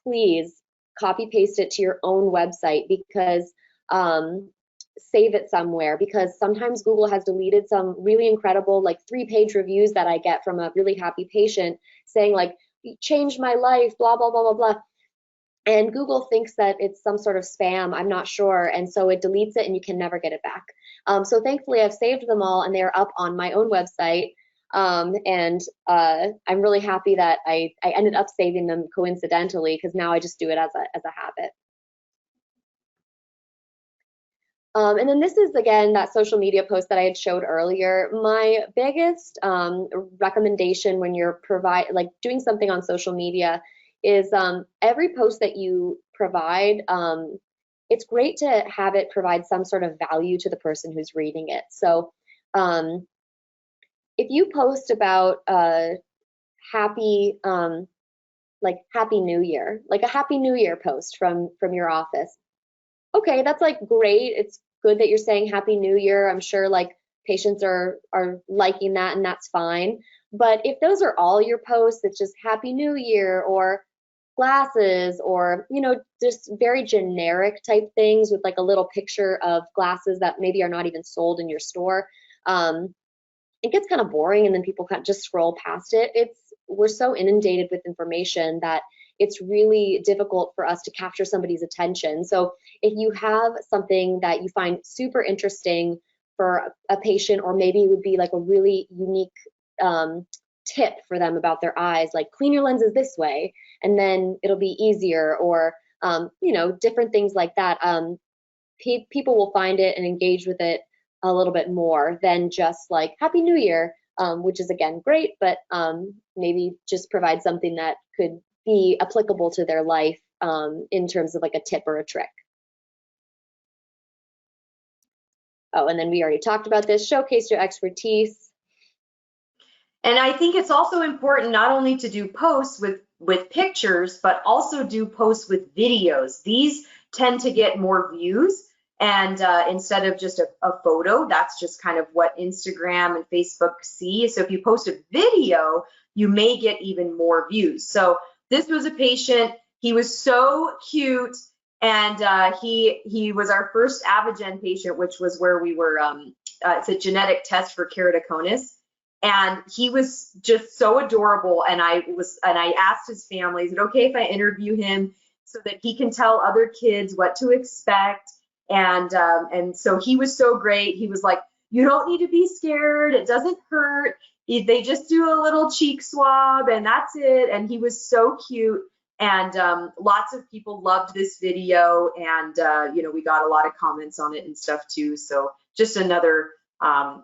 please copy paste it to your own website, because save it somewhere, because sometimes Google has deleted some really incredible, like 3-page reviews that I get from a really happy patient saying like, changed my life, blah, blah, blah, blah, blah. And Google thinks that it's some sort of spam, I'm not sure. And so it deletes it and you can never get it back. So thankfully I've saved them all and they're up on my own website. And I'm really happy that I ended up saving them coincidentally, because now I just do it as a habit. And then this is, again, that social media post that I had showed earlier. My biggest recommendation when you're doing something on social media is every post that you provide, it's great to have it provide some sort of value to the person who's reading it. So if you post about happy New Year, like a Happy New Year post from your office, okay, that's like great. It's good that you're saying Happy New Year. I'm sure like patients are liking that, and that's fine. But if those are all your posts, it's just Happy New Year or glasses, or, you know, just very generic type things with like a little picture of glasses that maybe are not even sold in your store, it gets kind of boring, and then people kind of just scroll past it. We're so inundated with information that it's really difficult for us to capture somebody's attention. So if you have something that you find super interesting for a patient, or maybe it would be like a really unique tip for them about their eyes, like clean your lenses this way, and then it'll be easier, or different things like that. People will find it and engage with it a little bit more than just like Happy New Year, which is again great, but maybe just provide something that could be applicable to their life in terms of like a tip or a trick. Oh, and then we already talked about this, showcase your expertise. And I think it's also important not only to do posts with pictures, but also do posts with videos. These tend to get more views. And instead of just a photo, that's just kind of what Instagram and Facebook see. So if you post a video, you may get even more views. So this was a patient, he was so cute. And he was our first Avogen patient, which was where we were, it's a genetic test for keratoconus. And he was just so adorable. And I asked his family, is it okay if I interview him so that he can tell other kids what to expect? And so he was so great. He was like, you don't need to be scared. It doesn't hurt. They just do a little cheek swab and that's it. And he was so cute. And lots of people loved this video. And, we got a lot of comments on it and stuff too. So just another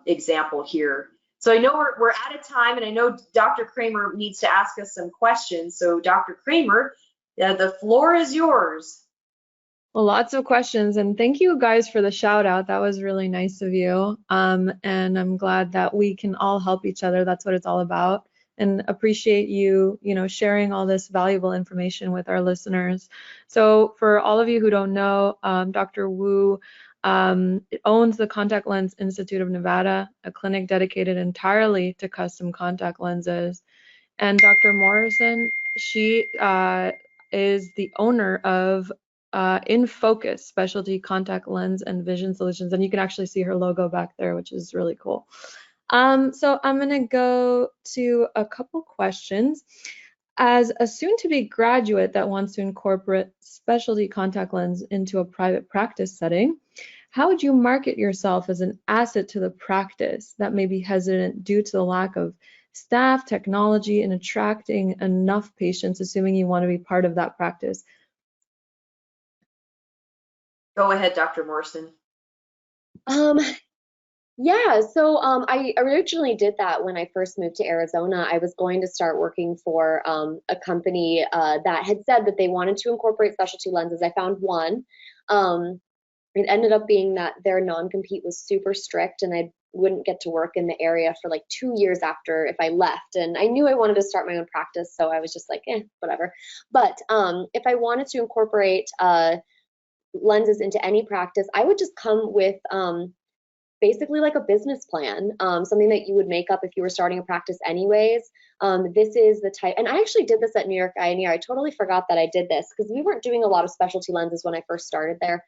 example here. So I know we're out of time, and I know Dr. Kramer needs to ask us some questions. So Dr. Kramer, the floor is yours. Well, lots of questions, and thank you guys for the shout out. That was really nice of you. And I'm glad that we can all help each other. That's what it's all about. And appreciate you, sharing all this valuable information with our listeners. So for all of you who don't know, Dr. Wu owns the Contact Lens Institute of Nevada, a clinic dedicated entirely to custom contact lenses. And Dr. Morrison, she is the owner of In Focus Specialty Contact Lens and Vision Solutions. And you can actually see her logo back there, which is really cool. So I'm going to go to a couple questions. As a soon-to-be graduate that wants to incorporate specialty contact lens into a private practice setting, how would you market yourself as an asset to the practice that may be hesitant due to the lack of staff, technology, and attracting enough patients, assuming you want to be part of that practice? Go ahead, Dr. Morrison. Yeah, so I originally did that when I first moved to Arizona. I was going to start working for a company that had said that they wanted to incorporate specialty lenses. I found one. It ended up being that their non-compete was super strict, and I wouldn't get to work in the area for like 2 years after if I left. And I knew I wanted to start my own practice, so I was just like, whatever. But if I wanted to incorporate lenses into any practice, I would just come with basically like a business plan, something that you would make up if you were starting a practice anyways. This is the type, and I actually did this at New York Eye and Ear. I totally forgot that I did this because we weren't doing a lot of specialty lenses when I first started there.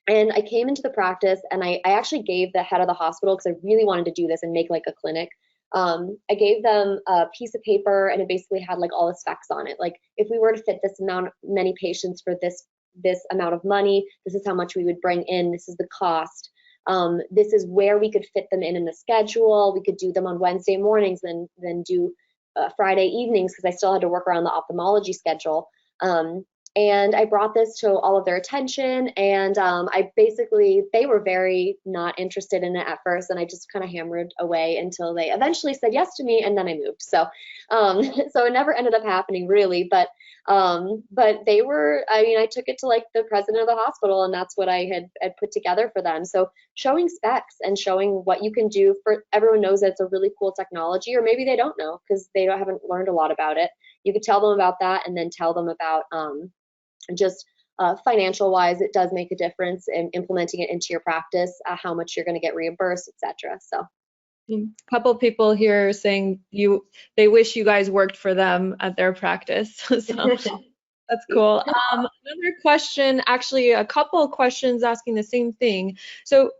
And I came into the practice, and I actually gave the head of the hospital, because I really wanted to do this and make like a clinic. I gave them a piece of paper, and it basically had like all the specs on it. Like if we were to fit this many patients for this amount of money, this is how much we would bring in. This is the cost. This is where we could fit them in the schedule. We could do them on Wednesday mornings, then do Friday evenings, because I still had to work around the ophthalmology schedule. And I brought this to all of their attention, and they were very not interested in it at first, and I just kind of hammered away until they eventually said yes to me, and then I moved. So it never ended up happening really, but they were, I took it to like the president of the hospital, and that's what I had put together for them. So showing specs and showing what you can do, for everyone knows that it's a really cool technology, or maybe they don't know because they haven't learned a lot about it. You could tell them about that, and then tell them about just financial wise, it does make a difference in implementing it into your practice, how much you're going to get reimbursed, etc. So a couple people here saying they wish you guys worked for them at their practice. So that's cool. Another question, actually a couple of questions asking the same thing. So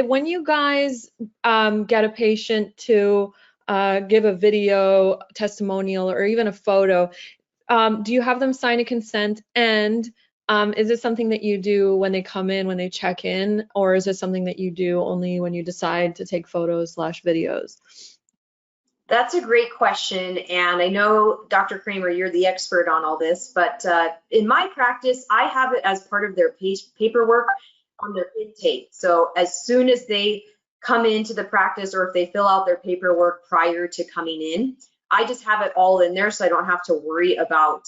when you guys get a patient to give a video testimonial or even a photo, do you have them sign a consent? And is this something that you do when they come in, when they check in, or is this something that you do only when you decide to take photos/videos? That's a great question, and I know, Dr. Kramer, you're the expert on all this, but in my practice, I have it as part of their paperwork on their intake. So as soon as they come into the practice, or if they fill out their paperwork prior to coming in, I just have it all in there, so I don't have to worry about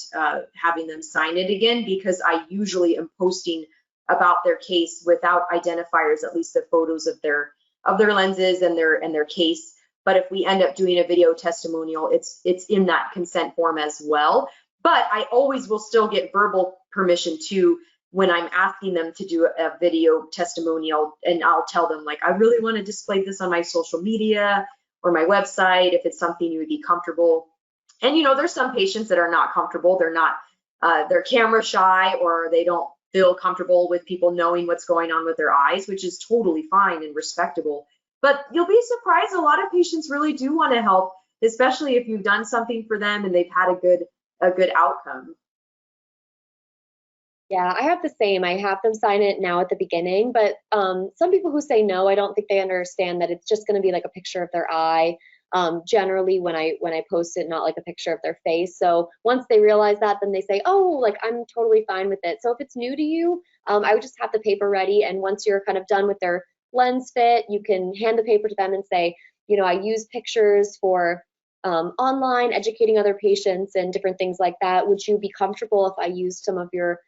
having them sign it again, because I usually am posting about their case without identifiers, at least the photos of their lenses and their case. But if we end up doing a video testimonial, it's in that consent form as well. But I always will still get verbal permission too when I'm asking them to do a video testimonial, and I'll tell them, like, I really want to display this on my social media or my website if it's something you would be comfortable. And you know, there's some patients that are not comfortable. They're camera shy, or they don't feel comfortable with people knowing what's going on with their eyes, which is totally fine and respectable. But you'll be surprised, a lot of patients really do want to help, especially if you've done something for them and they've had a good outcome. Yeah, I have the same. I have them sign it now at the beginning, but some people who say no, I don't think they understand that it's just going to be like a picture of their eye. Generally, when I post it, not like a picture of their face. So once they realize that, then they say, oh, like, I'm totally fine with it. So if it's new to you, I would just have the paper ready, and once you're kind of done with their lens fit, you can hand the paper to them and say, you know, I use pictures for online educating other patients and different things like that. Would you be comfortable if I used some of your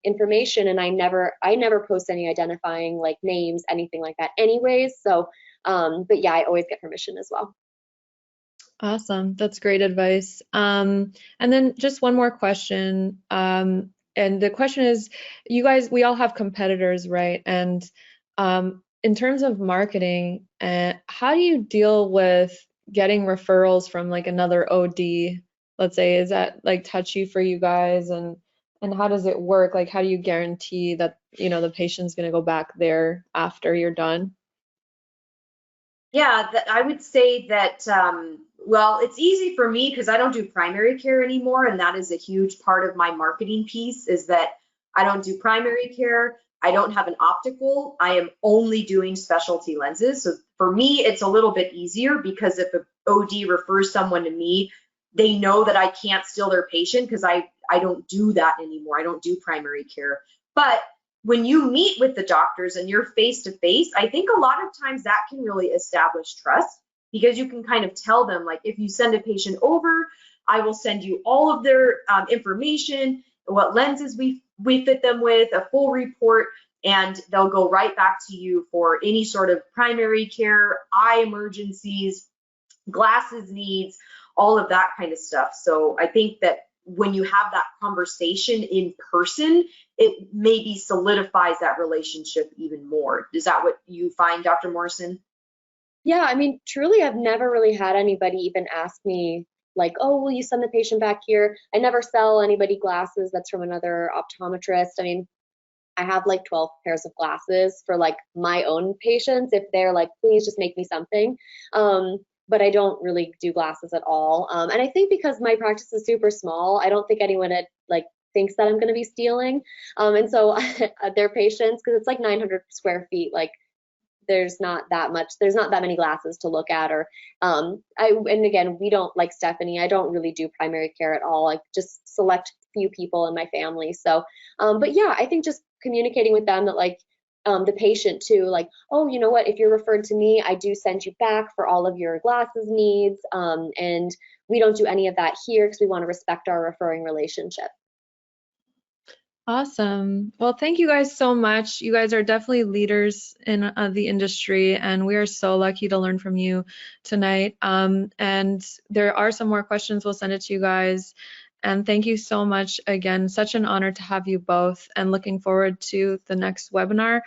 information? And I never post any identifying, like, names, anything like that anyways. So, but yeah, I always get permission as well. Awesome. That's great advice. And then just one more question. And the question is, you guys, we all have competitors, right? And in terms of marketing, how do you deal with getting referrals from like another OD? Let's say, is that like touchy for you guys? And how does it work? Like, how do you guarantee that, you know, the patient's going to go back there after you're done? Yeah, I would say that, well, it's easy for me because I don't do primary care anymore, and that is a huge part of my marketing piece, is that I don't do primary care. I don't have an optical. I am only doing specialty lenses. So for me, it's a little bit easier, because if an OD refers someone to me, they know that I can't steal their patient, because I don't do that anymore. I don't do primary care. But when you meet with the doctors and you're face to face, I think a lot of times that can really establish trust, because you can kind of tell them, like, if you send a patient over, I will send you all of their information, what lenses we fit them with, a full report, and they'll go right back to you for any sort of primary care, eye emergencies, glasses needs, all of that kind of stuff. So I think that when you have that conversation in person, it maybe solidifies that relationship even more. Is that what you find, Dr. Morrison? Yeah, I mean, truly, I've never really had anybody even ask me, like, oh, will you send the patient back here? I never sell anybody glasses that's from another optometrist. I mean, I have like 12 pairs of glasses for like my own patients if they're like, please just make me something. But I don't really do glasses at all. And I think because my practice is super small, I don't think anyone like thinks that I'm going to be stealing. And so their patients, because it's like 900 square feet, like there's not that many glasses to look at. Or and again, we don't, like Stephanie, I don't really do primary care at all. Like, just select few people in my family. So but yeah, I think just communicating with them that, like, the patient too, like, oh, you know what, if you're referred to me, I do send you back for all of your glasses needs, and we don't do any of that here because we want to respect our referring relationship. Awesome. Well, thank you guys so much. You guys are definitely leaders in the industry, and we are so lucky to learn from you tonight. And there are some more questions. We'll send it to you guys. And thank you so much again. Such an honor to have you both, and looking forward to the next webinar.